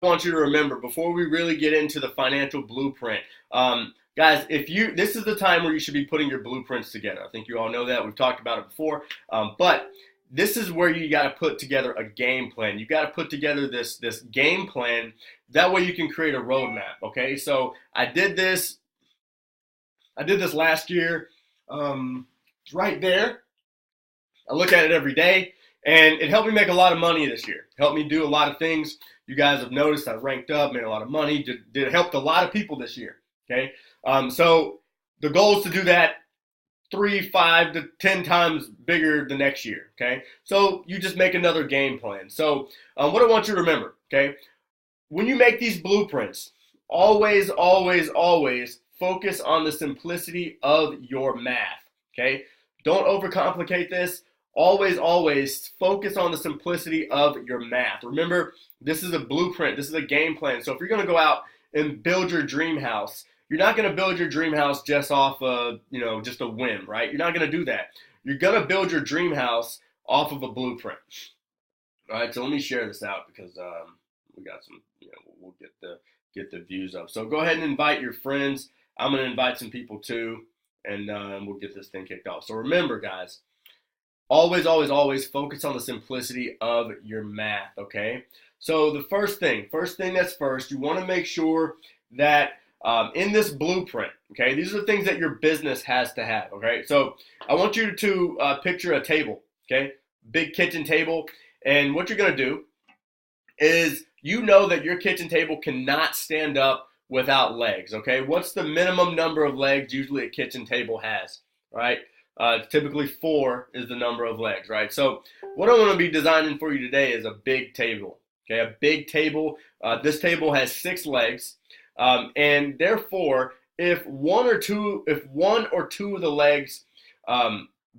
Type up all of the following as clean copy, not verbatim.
I want you to remember before we really get into the financial blueprint. Guys, this is the time where you should be putting your blueprints together. I think you all know that. We've talked about it before. But this is where you got to put together a game plan. You got to put together this game plan. That way you can create a roadmap. Okay, so I did this. I did this last year. It's right there. I look at it every day, and it helped me make a lot of money this year. It helped me do a lot of things. You guys have noticed I ranked up, made a lot of money. Did helped a lot of people this year. Okay, so the goal is to do that 3, 5 to 10 times bigger the next year. Okay, so you just make another game plan. So what I want you to remember, okay, when you make these blueprints, always, always, always focus on the simplicity of your math. Okay, don't overcomplicate this. Always, always focus on the simplicity of your math. Remember, this is a blueprint. This is a game plan. So if you're going to go out and build your dream house, you're not going to build your dream house just off of, just a whim, right? You're not going to do that. You're going to build your dream house off of a blueprint. All right, so let me share this out because we got some, we'll get the views up. So go ahead and invite your friends. I'm going to invite some people too, and we'll get this thing kicked off. So remember, guys, always, always, always focus on the simplicity of your math, okay? So the first thing that's first, you want to make sure that in this blueprint, okay, these are the things that your business has to have, okay? So I want you to picture a table, okay? Big kitchen table. And what you're going to do is you know that your kitchen table cannot stand up without legs, okay? What's the minimum number of legs usually a kitchen table has, right? Typically 4 is the number of legs, right? So what I'm going to be designing for you today is a big table, okay? A big table. This table has 6 legs, and therefore, if one or two of the legs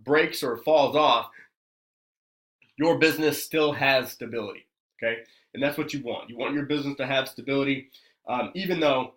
breaks or falls off, your business still has stability, okay? And that's what you want. You want your business to have stability, even though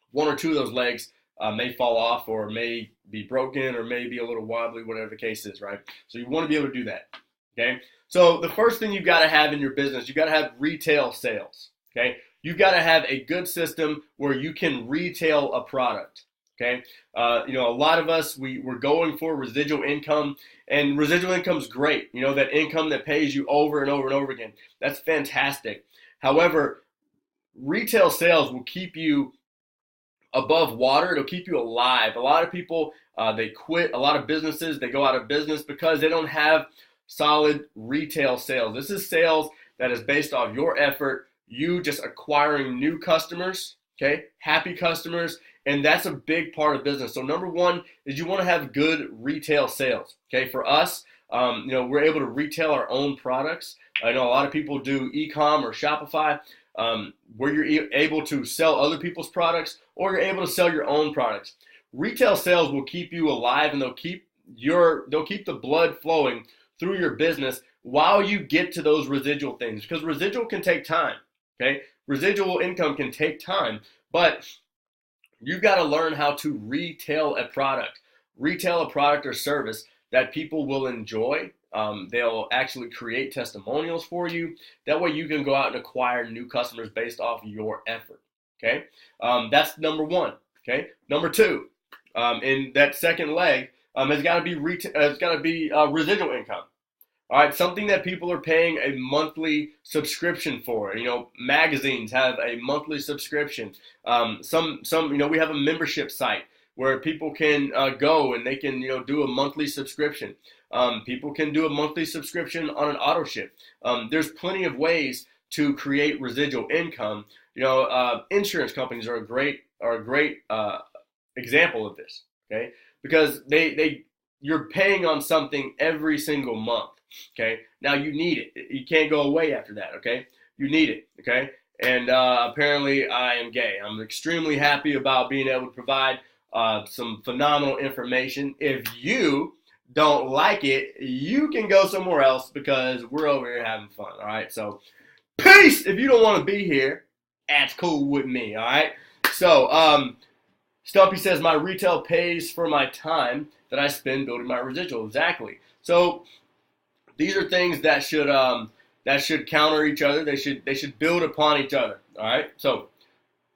1 or 2 of those legs may fall off or may be broken or may be a little wobbly, whatever the case is, right? So you want to be able to do that, okay? So the first thing you've got to have in your business, you've got to have retail sales, okay? You've got to have a good system where you can retail a product, okay? A lot of us, we're going for residual income, and residual income is great. That income that pays you over and over and over again. That's fantastic. However, retail sales will keep you above water. It'll keep you alive. A lot of people, they quit. A lot of businesses, they go out of business because they don't have solid retail sales. This is sales that is based off your effort, you just acquiring new customers, okay, happy customers, and that's a big part of business. So number one is you want to have good retail sales, okay? For us, we're able to retail our own products. I know a lot of people do e-com or Shopify, where you're able to sell other people's products or you're able to sell your own products. Retail sales will keep you alive, and they'll keep the blood flowing through your business while you get to those residual things, because residual can take time, okay? Residual income can take time, but you've got to learn how to retail a product or service that people will enjoy. They'll actually create testimonials for you. That way you can go out and acquire new customers based off your effort, okay? That's number one, okay? Number two, in that second leg, it's got to be residual income. All right, something that people are paying a monthly subscription for. Magazines have a monthly subscription. We have a membership site where people can go and they can, do a monthly subscription. People can do a monthly subscription on an auto ship. There's plenty of ways to create residual income. Insurance companies are a great example of this. Okay, because you're paying on something every single month. Okay, now you need it. You can't go away after that. Okay, you need it. Okay, and apparently I am gay. I'm extremely happy about being able to provide some phenomenal information. If you don't like it, you can go somewhere else because we're over here having fun. All right, so peace. If you don't want to be here, that's cool with me. All right, so Stumpy says my retail pays for my time that I spend building my residual. Exactly. So these are things that should that should counter each other. They should build upon each other. All right. So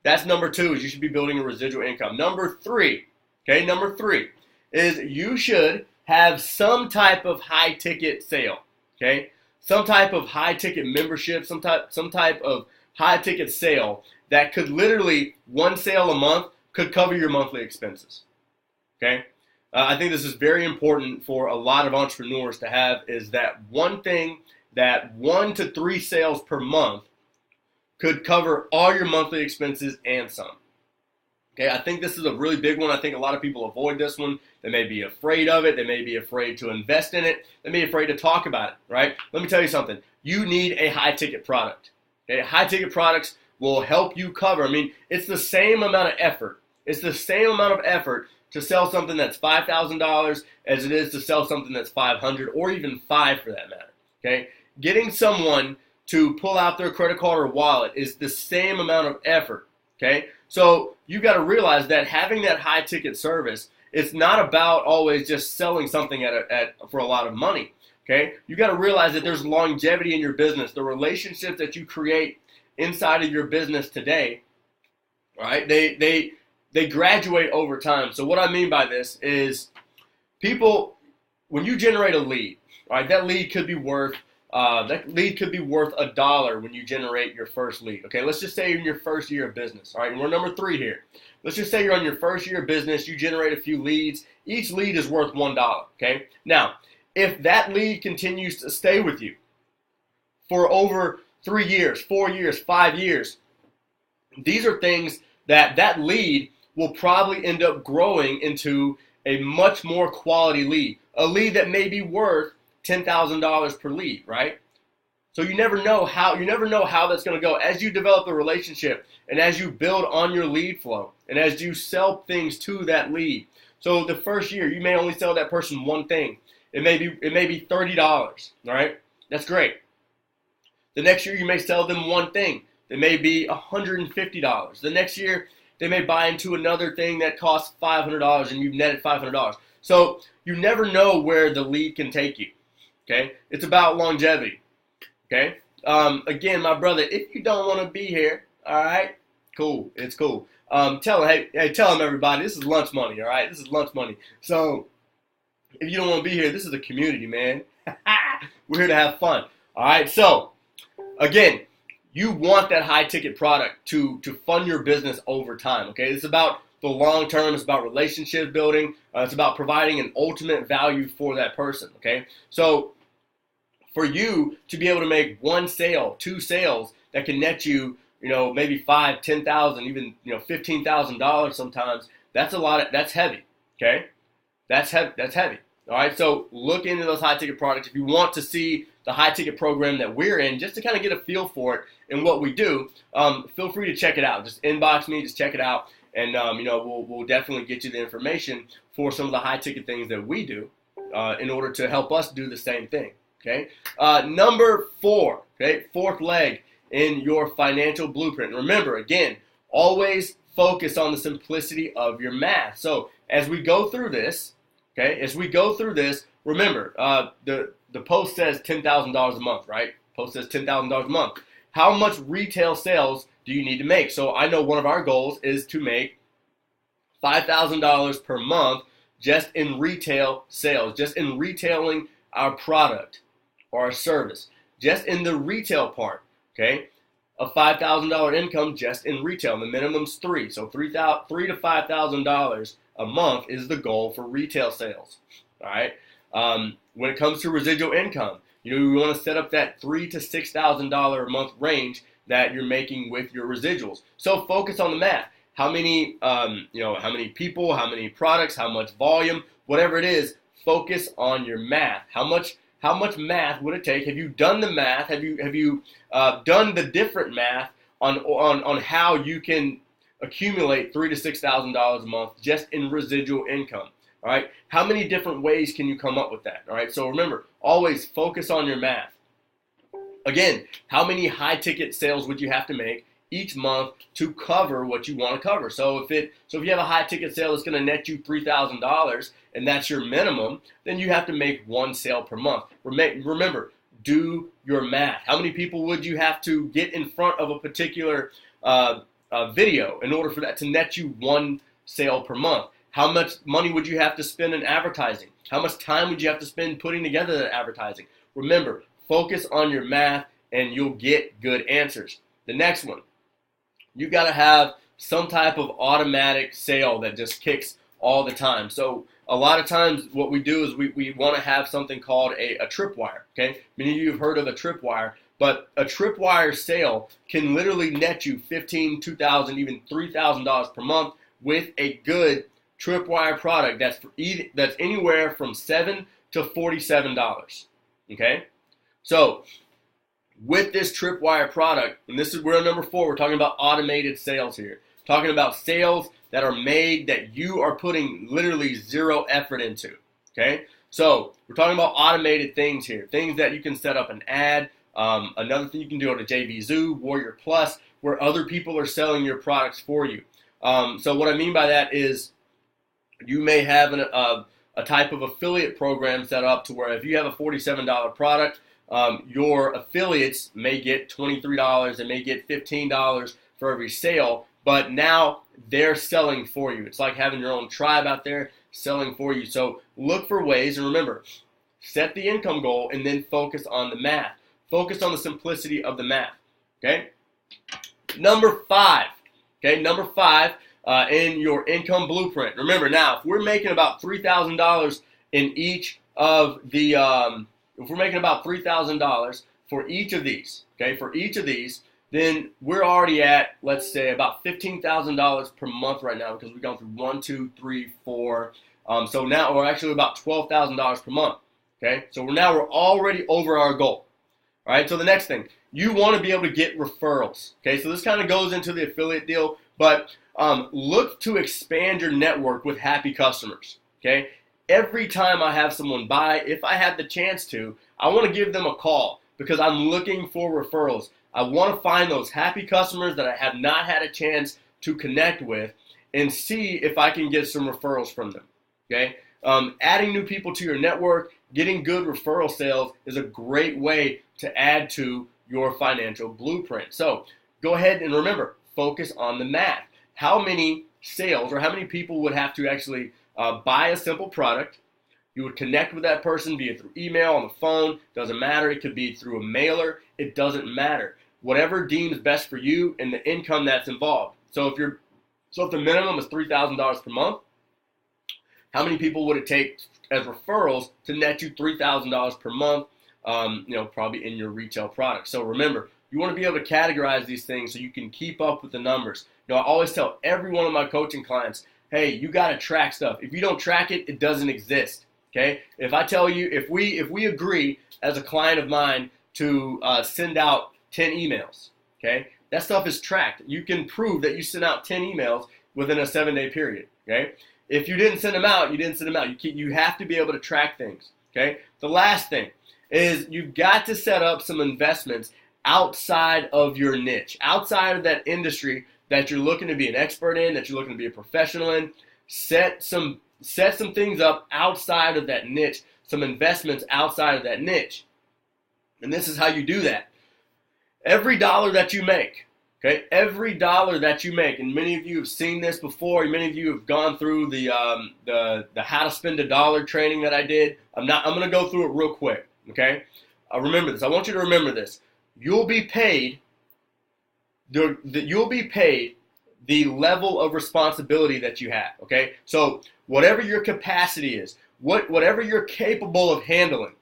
that's number 2, is you should be building a residual income. Number 3, number 3 is you should have some type of high ticket sale. Okay, some type of high ticket membership, some type of high ticket sale that could literally, one sale a month could cover your monthly expenses. Okay, I think this is very important for a lot of entrepreneurs to have, is that one thing, that 1 to 3 sales per month could cover all your monthly expenses and some. Okay, I think this is a really big one. I think a lot of people avoid this one. They may be afraid of it. They may be afraid to invest in it. They may be afraid to talk about it, right? Let me tell you something. You need a high-ticket product. Okay, high-ticket products will help you cover. I mean, it's the same amount of effort. It's the same amount of effort to sell something that's $5,000 as it is to sell something that's $500 or even $5 for that matter. Okay, getting someone to pull out their credit card or wallet is the same amount of effort. Okay, so you got to realize that having that high ticket service, it's not about always just selling something for a lot of money. Okay, you got to realize that there's longevity in your business. The relationships that you create inside of your business today, right? They graduate over time. So what I mean by this is, people, when you generate a lead, right? That lead could be worth $1 when you generate your first lead. Okay, let's just say you're in your first year of business. All right, and we're number 3 here. Let's just say you're on your first year of business. You generate a few leads. Each lead is worth $1. Okay, now if that lead continues to stay with you for over 3 years, 4 years, 5 years, these are things that lead will probably end up growing into a much more quality lead, a lead that may be worth $10,000 per lead, right? So you never know how that's going to go as you develop a relationship and as you build on your lead flow and as you sell things to that lead. So the first year you may only sell that person one thing. It may be $30, all right? That's great. The next year you may sell them one thing. It may be $150. The next year they may buy into another thing that costs $500 and you've netted $500. So you never know where the lead can take you. Okay, it's about longevity. Okay, again, my brother, if you don't want to be here, all right, cool, it's cool. Tell him, hey, tell him, everybody, this is lunch money, all right, this is lunch money. So if you don't want to be here, this is a community, man. We're here to have fun. All right, so again, you want that high ticket product to fund your business over time. Okay, it's about the long term. It's about relationship building. It's about providing an ultimate value for that person. Okay, so for you to be able to make 1 sale, 2 sales that can net you, maybe $5,000, $10,000, even $15,000 sometimes, that's a lot. That's heavy. Okay, that's heavy. All right, so look into those high ticket products. If you want to see the high ticket program that we're in, just to kind of get a feel for it and what we do, feel free to check it out. Just inbox me, just check it out, and we'll definitely get you the information for some of the high ticket things that we do in order to help us do the same thing. Okay, number 4. Okay, 4th leg in your financial blueprint. Remember, again, always focus on the simplicity of your math. So as we go through this, remember, the post says $10,000 a month, right? Post says $10,000 a month. How much retail sales do you need to make? So I know one of our goals is to make $5,000 per month just in retail sales, just in retailing our product or our service, just in the retail part, okay? A $5,000 income just in retail. And the minimum's 3, so $3,000 to $5,000 a month is the goal for retail sales. All right. When it comes to residual income, you want to set up that $3,000 to $6,000 a month range that you're making with your residuals. So focus on the math. How many, how many people, how many products, how much volume, whatever it is. Focus on your math. How much math would it take? Have you done the math? Have you done the different math on how you can accumulate $3,000 to $6,000 a month just in residual income? All right. How many different ways can you come up with that? All right. So remember, always focus on your math. Again, how many high ticket sales would you have to make each month to cover what you want to cover? So if you have a high ticket sale that's going to net you $3,000 and that's your minimum, then you have to make 1 sale per month. Remember, do your math. How many people would you have to get in front of a particular video in order for that to net you one sale per month? How much money would you have to spend in advertising? How much time would you have to spend putting together that advertising? Remember, focus on your math and you'll get good answers. The next one, you got to have some type of automatic sale that just kicks all the time. So a lot of times what we do is we want to have something called a tripwire. Okay, many of you have heard of a tripwire, but a tripwire sale can literally net you $1,500, $2,000, even $3,000 per month with a good tripwire product that's anywhere from $7 to $47. Okay, so with this tripwire product, and this is we're on number 4, we're talking about automated sales here. Talking about sales that are made that you are putting literally zero effort into. Okay, so we're talking about automated things here, things that you can set up an ad. Another thing you can do on a JVZoo, Warrior Plus, where other people are selling your products for you. So what I mean by that is you may have a type of affiliate program set up to where if you have a $47 product, your affiliates may get $23 and may get $15 for every sale, but now they're selling for you. It's like having your own tribe out there selling for you. So look for ways, and remember, set the income goal and then focus on the math. Focus on the simplicity of the math. Okay? Number 5. Okay, number 5 in your income blueprint. Remember now, if we're making about $3,000 in each of the, if we're making about $3,000 for each of these, okay, for each of these, then we're already at, let's say, about $15,000 per month right now because we've gone through 1, 2, 3, 4. So now we're actually about $12,000 per month. Okay, so we're already over our goal. All right, so the next thing, you want to be able to get referrals. Okay, so this kind of goes into the affiliate deal, but look to expand your network with happy customers. Okay, every time I have someone buy, if I have the chance to, I want to give them a call because I'm looking for referrals. I want to find those happy customers that I have not had a chance to connect with and see if I can get some referrals from them. Okay, adding new people to your network, getting good referral sales is a great way to add to your financial blueprint. So go ahead and remember, focus on the math. How many sales or how many people would have to actually buy a simple product? You would connect with that person via through email, on the phone, doesn't matter. It could be through a mailer, it doesn't matter. Whatever deems best for you and the income that's involved. So if the minimum is $3,000 per month, how many people would it take as referrals to net you $3,000 per month, probably in your retail product? So remember, you want to be able to categorize these things so you can keep up with the numbers. I always tell every one of my coaching clients, hey, you got to track stuff. If you don't track it, it doesn't exist. Okay? If I tell you, if we agree as a client of mine to send out 10 emails, okay, that stuff is tracked. You can prove that you sent out 10 emails within a 7-day period. Okay? If you didn't send them out, you didn't send them out. You have to be able to track things. Okay? The last thing is you've got to set up some investments outside of your niche, outside of that industry that you're looking to be an expert in, that you're looking to be a professional in. Set some things up outside of that niche, some investments outside of that niche. And this is how you do that. Every dollar that you make, okay, every dollar that you make, and many of you have seen this before, many of you have gone through the how to spend a dollar training that I did. I'm going to go through it real quick, okay? Remember this. I want you to remember this. You'll be paid the level of responsibility that you have, okay? So whatever your capacity is, whatever you're capable of handling,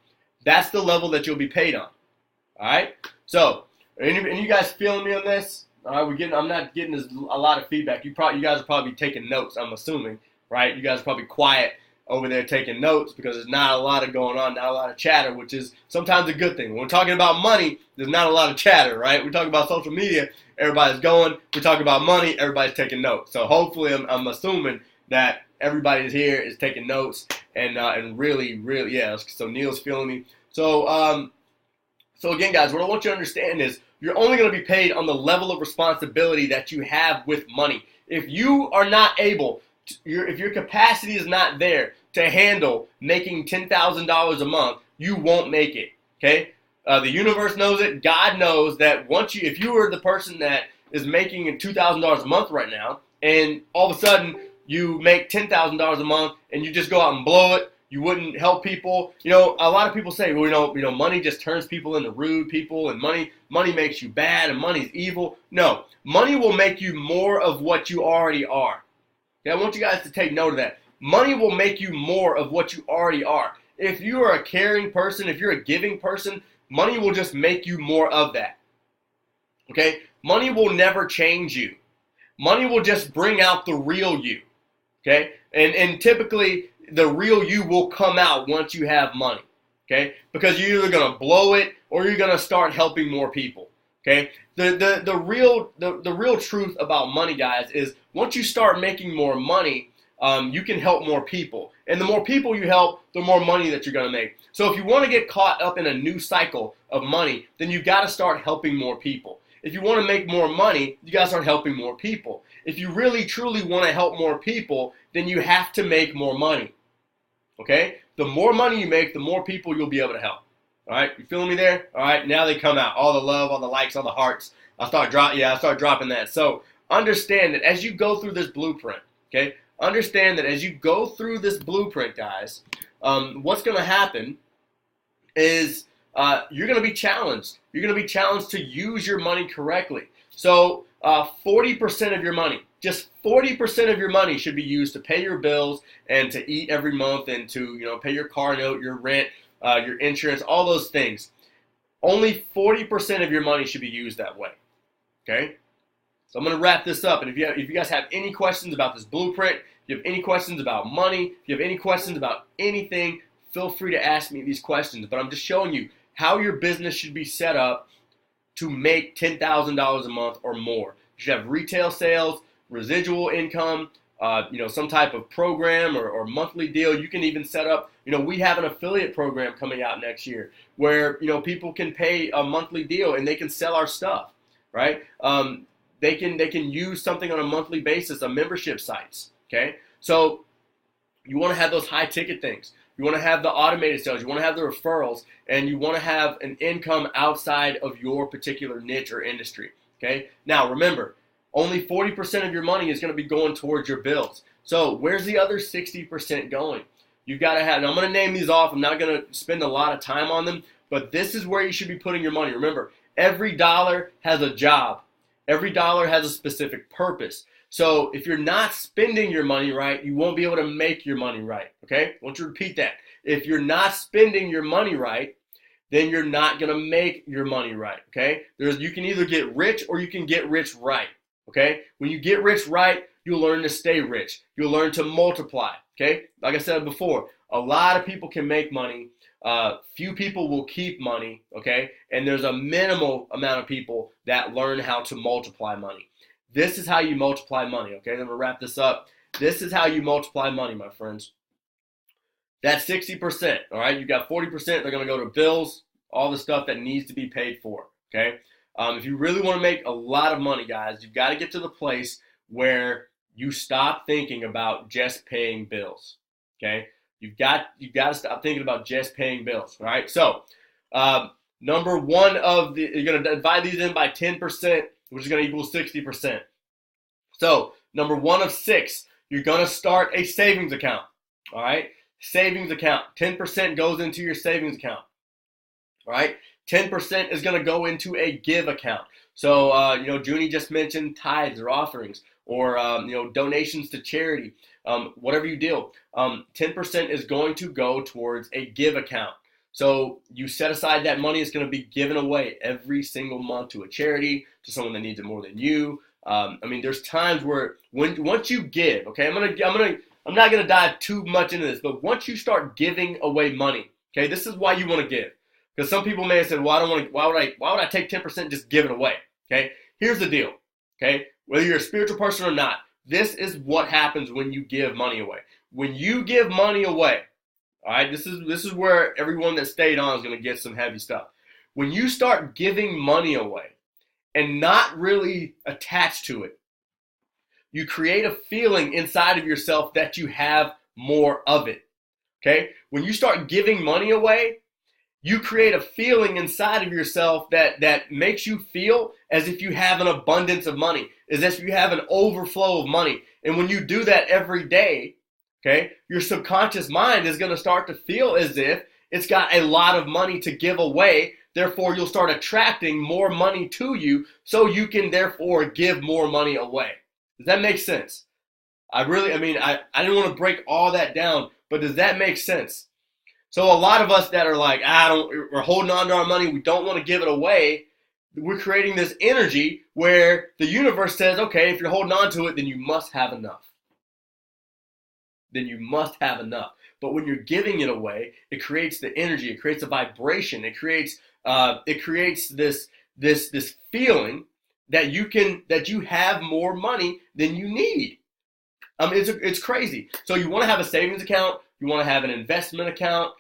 that's the level that you'll be paid on, all right? So, and you guys feeling me on this? All right, I'm not getting a lot of feedback. You guys are probably taking notes, I'm assuming, right? You guys are probably quiet over there taking notes because there's not a lot of going on, not a lot of chatter, which is sometimes a good thing. When we're talking about money, there's not a lot of chatter, right? We talk about social media, everybody's going. We talk about money, everybody's taking notes. So hopefully I'm assuming that everybody here is taking notes and really, yeah. So Neil's feeling me. So again, guys, what I want you to understand is you're only going to be paid on the level of responsibility that you have with money. If you are not able if your capacity is not there to handle making $10,000 a month, you won't make it, okay? The universe knows it. God knows that if you are the person that is making $2,000 a month right now, and all of a sudden you make $10,000 a month and you just go out and blow it, you wouldn't help people. A lot of people say, well, money just turns people into rude people, and money makes you bad, and money's evil. No, money will make you more of what you already are. Okay, I want you guys to take note of that. Money will make you more of what you already are. If you are a caring person, if you're a giving person, money will just make you more of that. Okay? Money will never change you. Money will just bring out the real you. Okay? And typically, the real you will come out once you have money. Okay? Because you're either going to blow it or you're going to start helping more people. Okay? The real truth about money, guys, is once you start making more money, you can help more people. And the more people you help, the more money that you're going to make. So if you want to get caught up in a new cycle of money, then you've got to start helping more people. If you want to make more money, you got to start helping more people. If you really, truly want to help more people, then you have to make more money. Okay? The more money you make, the more people you'll be able to help. All right? You feeling me there? All right? Now they come out. All the love, all the likes, all the hearts. I start dropping that. So understand that as you go through this blueprint, okay? Understand that as you go through this blueprint, guys, what's going to happen is you're going to be challenged. You're going to be challenged to use your money correctly. So 40% of your money, just 40% of your money should be used to pay your bills and to eat every month and to pay your car note, your rent, your insurance, all those things. Only 40% of your money should be used that way. Okay? So I'm going to wrap this up, and if you guys have any questions about this blueprint, if you have any questions about money, if you have any questions about anything, feel free to ask me these questions. But I'm just showing you how your business should be set up to make $10,000 a month or more. You should have retail sales, residual income, some type of program or monthly deal. You can even set up, we have an affiliate program coming out next year where, people can pay a monthly deal and they can sell our stuff, right? They can use something on a monthly basis, on membership sites, okay? So you want to have those high ticket things. You want to have the automated sales. You want to have the referrals, and you want to have an income outside of your particular niche or industry, okay? Now, remember, only 40% of your money is going to be going towards your bills. So where's the other 60% going? You've got to have, and I'm going to name these off. I'm not going to spend a lot of time on them, but this is where you should be putting your money. Remember, every dollar has a job. Every dollar has a specific purpose. So if you're not spending your money right, you won't be able to make your money right, okay? I want you to repeat that. If you're not spending your money right, then you're not going to make your money right, okay? You can either get rich or you can get rich right, okay? When you get rich right, you'll learn to stay rich. You'll learn to multiply, okay? Like I said before, a lot of people can make money. Few people will keep money, okay? And there's a minimal amount of people that learn how to multiply money. This is how you multiply money, okay? Then I'm going to wrap this up. This is how you multiply money, my friends. That's 60%, all right? You got 40%. They're going to go to bills, all the stuff that needs to be paid for, okay? If you really want to make a lot of money, guys, you've got to get to the place where you stop thinking about just paying bills, okay? You've got to stop thinking about just paying bills, all right? So, number one you're going to divide these in by 10%, which is going to equal 60%. So, number 1 of 6, you're going to start a savings account, all right? Savings account. 10% goes into your savings account, all right? 10% is going to go into a give account. So, Junie just mentioned tithes or offerings or, donations to charity, whatever you do. 10% is going to go towards a give account. So you set aside that money. It's going to be given away every single month to a charity, to someone that needs it more than you. There's times where once you give, okay, I'm not gonna dive too much into this, but once you start giving away money, okay, this is why you want to give. Because some people may have said, well, I don't want to. Why would I take 10% and just give it away? Okay, here's the deal. Okay, whether you're a spiritual person or not, this is what happens when you give money away. When you give money away. All right, this is where everyone that stayed on is going to get some heavy stuff. When you start giving money away and not really attached to it, you create a feeling inside of yourself that you have more of it. Okay? When you start giving money away, you create a feeling inside of yourself that makes you feel as if you have an abundance of money, as if you have an overflow of money. And when you do that every day, okay, your subconscious mind is going to start to feel as if it's got a lot of money to give away. Therefore, you'll start attracting more money to you, so you can therefore give more money away. Does that make sense? I didn't want to break all that down, but does that make sense? So a lot of us that are like, we're holding on to our money, we don't want to give it away. We're creating this energy where the universe says, okay, if you're holding on to it, then you must have enough. Then you must have enough. But when you're giving it away, it creates the energy, it creates a vibration, it creates this feeling that you have more money than you need. It's crazy. So you want to have a savings account, you want to have an investment account.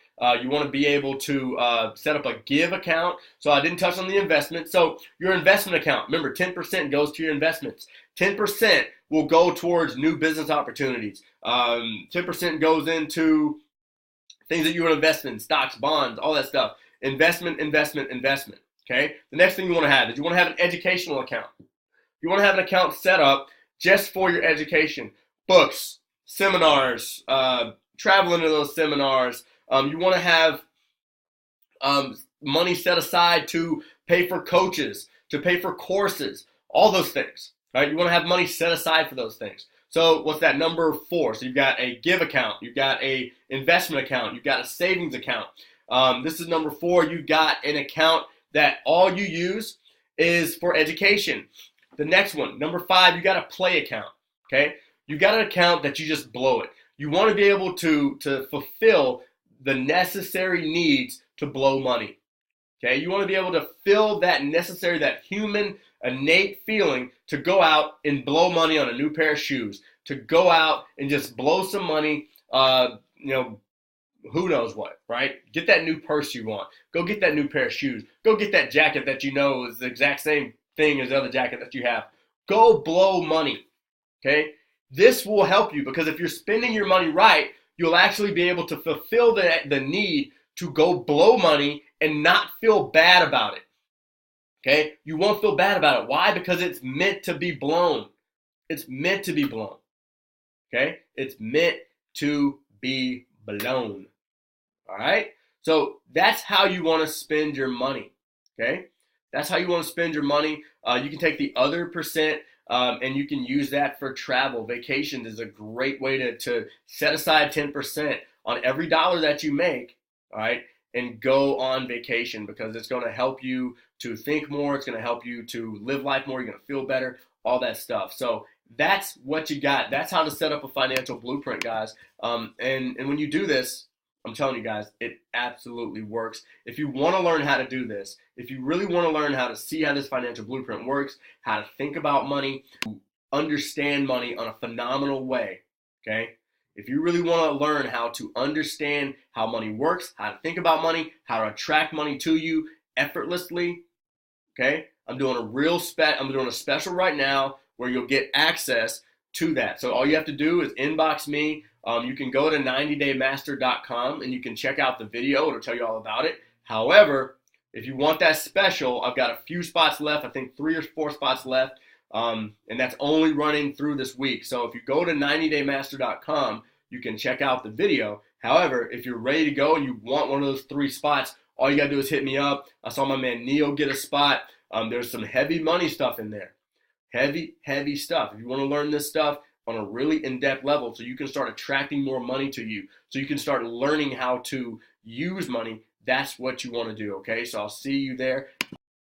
You want to be able to set up a give account. So I didn't touch on the investment. So your investment account, remember 10% goes to your investments. 10% will go towards new business opportunities. 10% goes into things that you want to invest in, stocks, bonds, all that stuff. Investment. Okay. The next thing you want to have is you want to have an educational account. You want to have an account set up just for your education, books, seminars, traveling to those seminars. You want to have money set aside to pay for coaches, to pay for courses, all those things, right? You want to have money set aside for those things. So what's that? Number 4. So you've got a give account, you've got a investment account, you've got a savings account. This is number 4. You've got an account that all you use is for education. The next one, number 5, you got a play account, okay? You got an account that you just blow it. You want to be able to fulfill the necessary needs to blow money. Okay, you want to be able to feel that human innate feeling to go out and blow money on a new pair of shoes, to go out and just blow some money, who knows what, right? Get that new purse you want. Go get that new pair of shoes. Go get that jacket that you know is the exact same thing as the other jacket that you have. Go blow money, okay? This will help you because if you're spending your money right, you'll actually be able to fulfill the need to go blow money and not feel bad about it. Okay? You won't feel bad about it. Why? Because it's meant to be blown. It's meant to be blown. Okay? It's meant to be blown. All right? So that's how you want to spend your money. Okay? That's how you want to spend your money. You can take the other percent and you can use that for travel. Vacations is a great way to set aside 10% on every dollar that you make, all right, and go on vacation because it's going to help you to think more. It's going to help you to live life more. You're going to feel better, all that stuff. So that's what you got. That's how to set up a financial blueprint, guys. And when you do this, I'm telling you guys, it absolutely works. If you want to learn how to do this, if you really want to learn how to see how this financial blueprint works, how to think about money, understand money on a phenomenal way, okay? If you really want to learn how to understand how money works, how to think about money, how to attract money to you effortlessly, okay? I'm doing a special right now where you'll get access to that. So all you have to do is inbox me. You can go to 90daymaster.com and you can check out the video. It'll tell you all about it. However, if you want that special, I've got a few spots left. I think 3 or 4 spots left. And that's only running through this week. So if you go to 90daymaster.com, you can check out the video. However, if you're ready to go and you want one of those 3 spots, all you got to do is hit me up. I saw my man Neil get a spot. There's some heavy money stuff in there. Heavy stuff. If you want to learn this stuff on a really in-depth level so you can start attracting more money to you, so you can start learning how to use money, that's what you want to do, okay? So I'll see you there.